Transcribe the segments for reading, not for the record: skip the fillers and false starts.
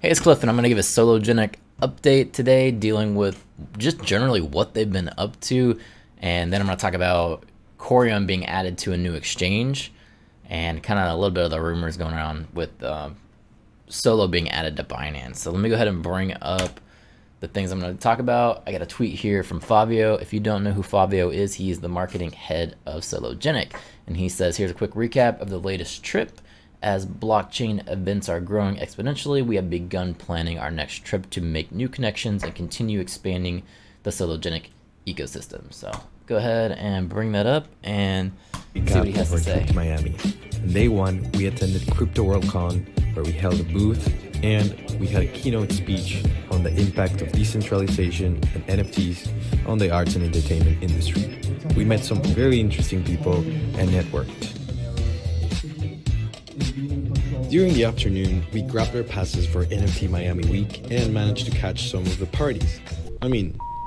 Hey, it's Cliff, and I'm going to give a Sologenic update today, dealing with just generally what they've been up to, and then I'm going to talk about Coreum being added to a new exchange, and kind of a little bit of the rumors going around with Solo being added to Binance. So let me go ahead and bring up the things I'm going to talk about. I got a tweet here from Fabio. If you don't know who Fabio is, he is the marketing head of Sologenic, and he says, here's a quick recap of the latest trip. As blockchain events are growing exponentially, we have begun planning our next trip to make new connections and continue expanding the Sologenic ecosystem. So go ahead and bring that up and see what he has to say. Miami. On day one, we attended Crypto World Con, where we held a booth and we had a keynote speech on the impact of decentralization and NFTs on the arts and entertainment industry. We met some very interesting people and networked. During the afternoon, we grabbed our passes for NFT Miami Week and managed to catch some of the parties.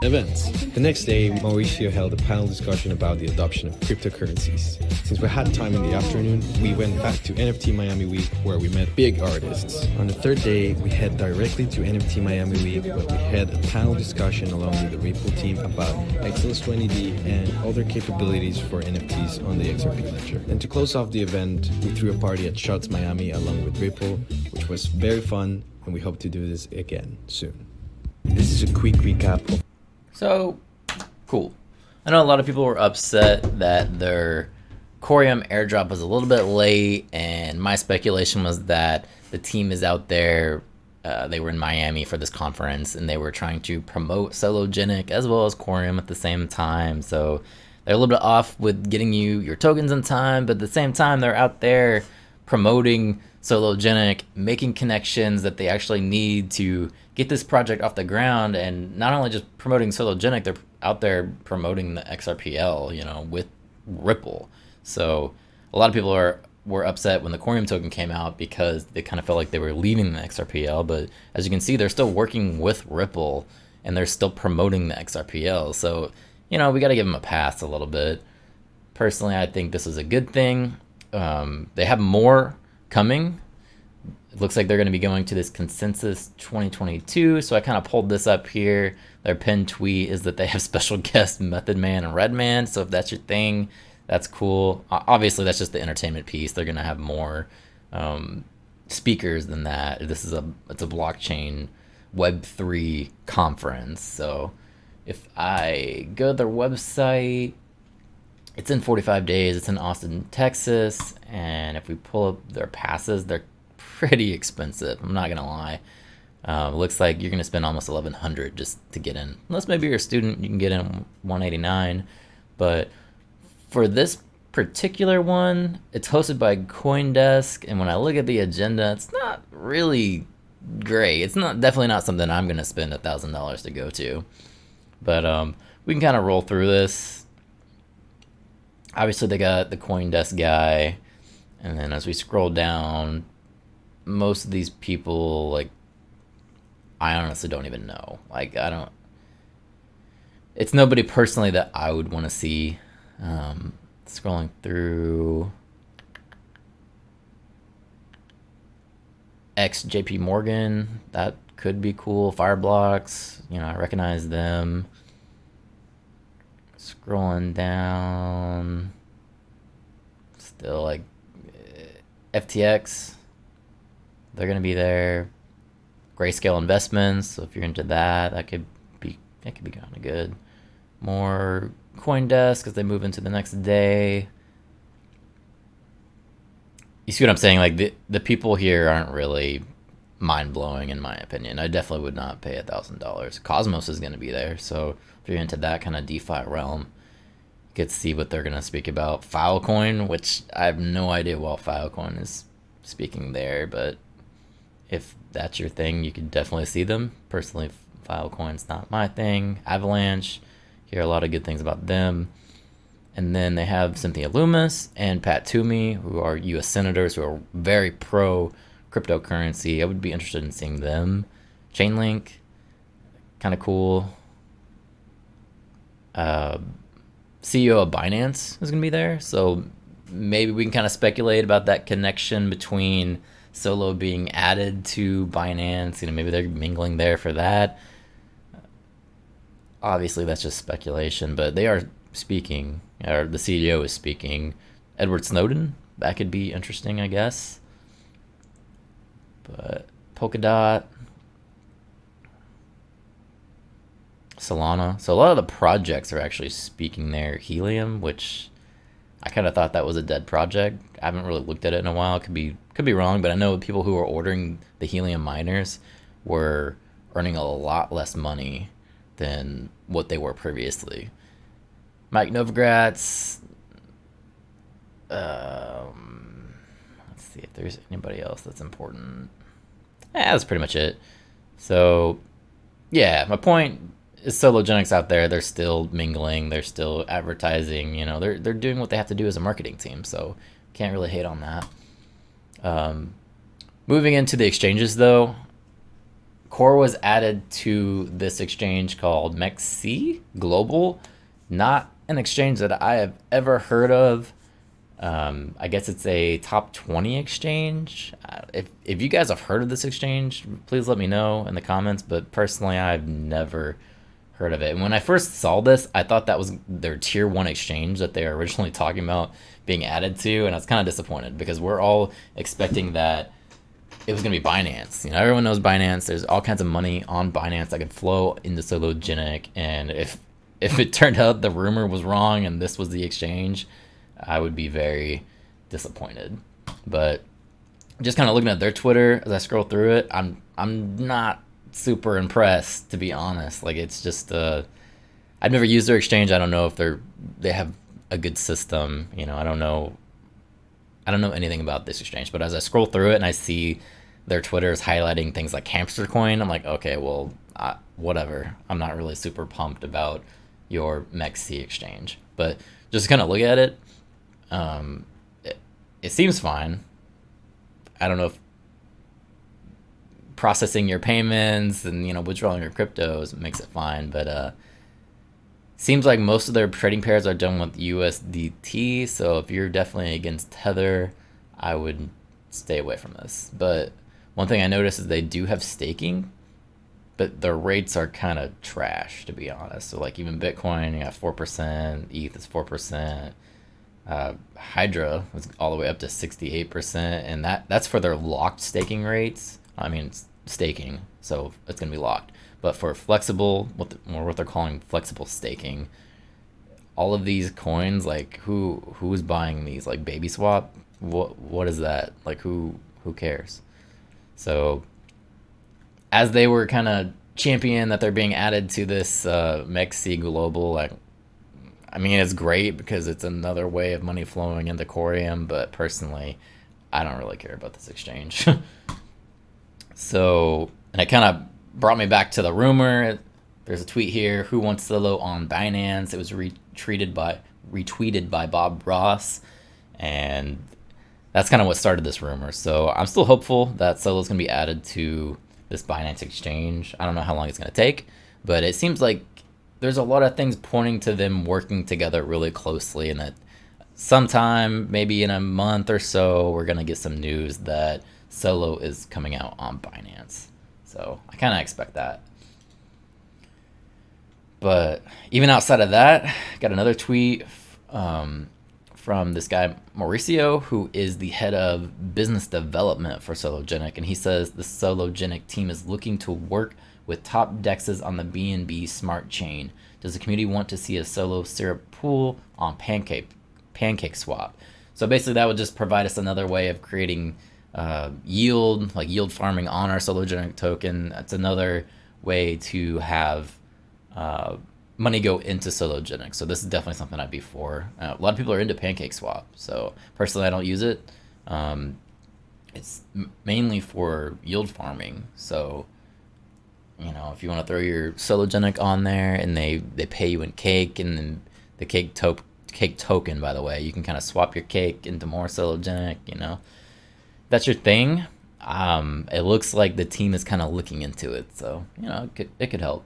Events. The next day, Mauricio held a panel discussion about the adoption of cryptocurrencies. Since we had time in the afternoon, we went back to NFT Miami Week, where we met big artists. On the third day, we head directly to NFT Miami Week, where we had a panel discussion along with the Ripple team about XLS20D and other capabilities for NFTs on the XRPL ledger. And to close off the event, we threw a party at Shots Miami along with Ripple, which was very fun, and we hope to do this again soon. This is a quick recap of So, cool. I know a lot of people were upset that their Coreum airdrop was a little bit late, and my speculation was that the team is out there. They were in Miami for this conference, and they were trying to promote Sologenic as well as Coreum at the same time. So they're a little bit off with getting you your tokens in time, but at the same time, they're out there promoting Sologenic, making connections that they actually need to get this project off the ground, and not only just promoting Sologenic, they're out there promoting the XRPL, with Ripple. So a lot of people were upset when the Coreum token came out because they kind of felt like they were leaving the XRPL, but as you can see, they're still working with Ripple, and they're still promoting the XRPL. So, we got to give them a pass a little bit. Personally, I think this is a good thing. They have more coming. It looks like they're going to be going to this Consensus 2022. So I kind of pulled this up here. Their pinned tweet is that they have special guests Method Man and Redman. So if that's your thing, that's cool. Obviously, that's just the entertainment piece. They're going to have more speakers than that. It's a blockchain Web3 conference. So if I go to their website, it's in 45 days. It's in Austin, Texas. And if we pull up their passes, they're pretty expensive. I'm not going to lie. Looks like you're going to spend almost $1,100 just to get in. Unless maybe you're a student, you can get in $189. But for this particular one, it's hosted by CoinDesk. And when I look at the agenda, it's not really great. It's definitely not something I'm going to spend $1,000 to go to. But we can kind of roll through this. Obviously, they got the CoinDesk guy. And then as we scroll down, most of these people, I honestly don't even know. It's nobody personally that I would want to see. Scrolling through JP Morgan, that could be cool. Fireblocks, I recognize them. Scrolling down, still FTX. They're going to be there. Grayscale Investments. So if you're into that, that could be kind of good. More CoinDesk as they move into the next day. You see what I'm saying? The people here aren't really mind-blowing in my opinion. I definitely would not pay $1,000. Cosmos is going to be there. So if you're into that kind of DeFi realm, you get to see what they're going to speak about. Filecoin, which I have no idea what Filecoin is speaking there, but if that's your thing, you can definitely see them. Personally, Filecoin's not my thing. Avalanche, hear a lot of good things about them. And then they have Cynthia Loomis and Pat Toomey, who are U.S. senators who are very pro cryptocurrency. I would be interested in seeing them. Chainlink, kind of cool. CEO of Binance is going to be there. So maybe we can kind of speculate about that connection between Solo being added to Binance. Maybe they're mingling there for that. Obviously, that's just speculation, but they are speaking, or the CEO is speaking. Edward Snowden, that could be interesting, I guess. But Polkadot, Solana. So a lot of the projects are actually speaking there. Helium, which I kind of thought that was a dead project. I haven't really looked at it in a while. Could be wrong, but I know people who were ordering the Helium miners were earning a lot less money than what they were previously. Mike Novogratz. Let's see if there's anybody else that's important. That's pretty much it. So, yeah, my point is Sologenic's out there. They're still mingling. They're still advertising. They're doing what they have to do as a marketing team. So, can't really hate on that. Moving into the exchanges, though, Core was added to this exchange called MEXC Global. Not an exchange that I have ever heard of. I guess it's a top 20 exchange. If you guys have heard of this exchange, please let me know in the comments. But personally, I've never heard of it. And when I first saw this, I thought that was their tier 1 exchange that they were originally talking about being added to. And I was kind of disappointed because we're all expecting that it was going to be Binance. Everyone knows Binance. There's all kinds of money on Binance that could flow into Sologenic. And if it turned out the rumor was wrong and this was the exchange, I would be very disappointed. But just kind of looking at their Twitter as I scroll through it, I'm not super impressed, to be honest. Like, it's just I've never used their exchange. I don't know if they have a good system. I don't know anything about this exchange. But as I scroll through it and I see their Twitter is highlighting things like Hamster Coin, I'm like, okay, well, whatever. I'm not really super pumped about your MEXC exchange. But just kind of look at it. It seems fine. I don't know if processing your payments and withdrawing your cryptos makes it fine, but seems like most of their trading pairs are done with USDT. So if you're definitely against Tether, I would stay away from this. But one thing I noticed is they do have staking, but their rates are kind of trash, to be honest. So like even Bitcoin, you got 4%, ETH is 4%. Hydra was all the way up to 68%, and that's for their locked staking rates. I mean, it's staking, so it's gonna be locked. But for flexible, what they're calling flexible staking, all of these coins, like who's buying these? Like Baby Swap, what is that? Like who cares? So as they were kind of champion that they're being added to this MEXC Global, like, I mean, it's great because it's another way of money flowing into Coreum, but personally, I don't really care about this exchange. So, and it kind of brought me back to the rumor. There's a tweet here, who wants Solo on Binance? It was retweeted by Bob Ross, and that's kind of what started this rumor. So I'm still hopeful that Solo's going to be added to this Binance exchange. I don't know how long it's going to take, but it seems like there's a lot of things pointing to them working together really closely, and that sometime, maybe in a month or so, we're going to get some news that Solo is coming out on Binance. So I kind of expect that. But even outside of that, got another tweet from this guy Mauricio, who is the head of business development for Sologenic, and he says the Sologenic team is looking to work with top dexes on the BNB smart chain. Does the community want to see a Solo syrup pool on Pancake Swap? So basically that would just provide us another way of creating yield farming on our Sologenic token. That's another way to have money go into Sologenic. So this is definitely something I'd be for. A lot of people are into Pancake Swap. So personally, I don't use it. It's mainly for yield farming. So, if you want to throw your Sologenic on there and they pay you in cake, and then the cake token, by the way, you can kind of swap your cake into more Sologenic, That's your thing. It looks like the team is kind of looking into it. So, it could help.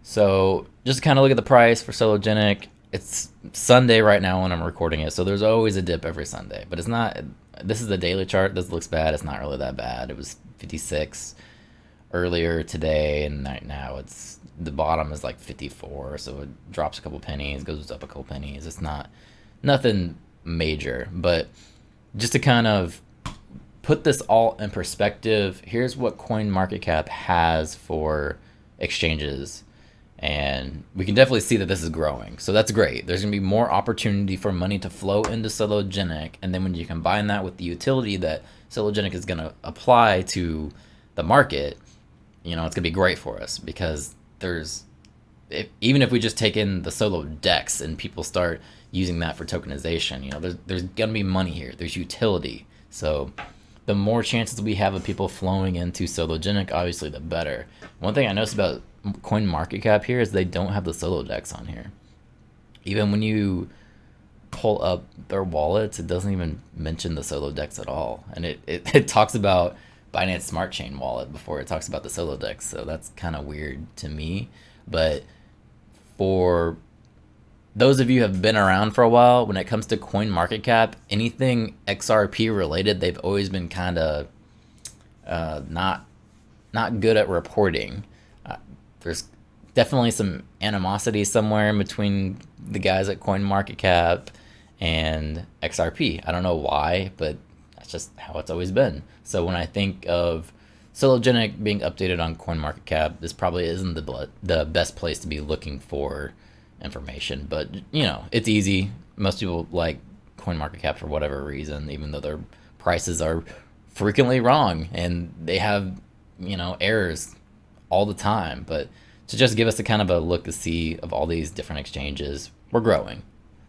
So just kind of look at the price for Sologenic. it's Sunday right now when I'm recording it, so there's always a dip every Sunday. But it's not. This is the daily chart. This looks bad. It's not really that bad. It was 56 earlier today, and right now it's the bottom is like 54. So it drops a couple pennies, goes up a couple pennies. It's not nothing major, but just to kind of put this all in perspective, here's what CoinMarketCap has for exchanges. And we can definitely see that this is growing. So that's great. There's going to be more opportunity for money to flow into Sologenic. And then when you combine that with the utility that Sologenic is going to apply to the market, it's going to be great for us because even if we just take in the Solodex and people start using that for tokenization, there's going to be money here. There's utility. So the more chances we have of people flowing into Sologenic, obviously, the better. One thing I noticed about CoinMarketCap here is they don't have the Solodex on here. Even when you pull up their wallets, it doesn't even mention the Solodex at all. And it talks about Binance Smart Chain wallet before it talks about the Solodex. So that's kind of weird to me. But for those of you who have been around for a while, when it comes to CoinMarketCap, anything XRP related, they've always been kind of not good at reporting. There's definitely some animosity somewhere in between the guys at CoinMarketCap and XRP. I don't know why, but that's just how it's always been. So when I think of Sologenic being updated on CoinMarketCap, this probably isn't the best place to be looking for information, but it's easy. Most people like CoinMarketCap for whatever reason, even though their prices are frequently wrong and they have errors all the time. But to just give us a kind of a look to see of all these different exchanges, we're growing.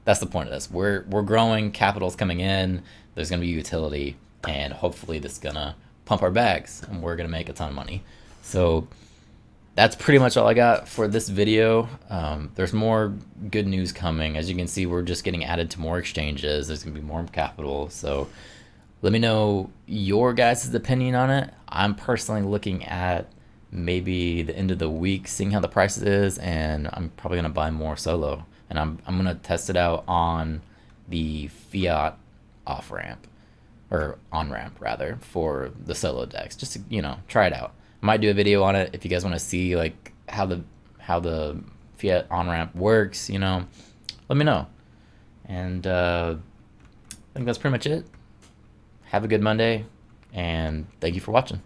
That's the point of this. We're growing, capital's coming in, there's going to be utility, and hopefully this is going to pump our bags and we're going to make a ton of money. So that's pretty much all I got for this video. There's more good news coming. As you can see, we're just getting added to more exchanges. There's going to be more capital. So let me know your guys' opinion on it. I'm personally looking at maybe the end of the week, seeing how the price is, and I'm probably going to buy more Solo. And I'm going to test it out on the fiat off-ramp, or on-ramp rather, for the Solodex, just to, try it out. I might do a video on it if you guys want to see like how the fiat on-ramp works, let me know. And I think that's pretty much it. Have a good Monday, and thank you for watching.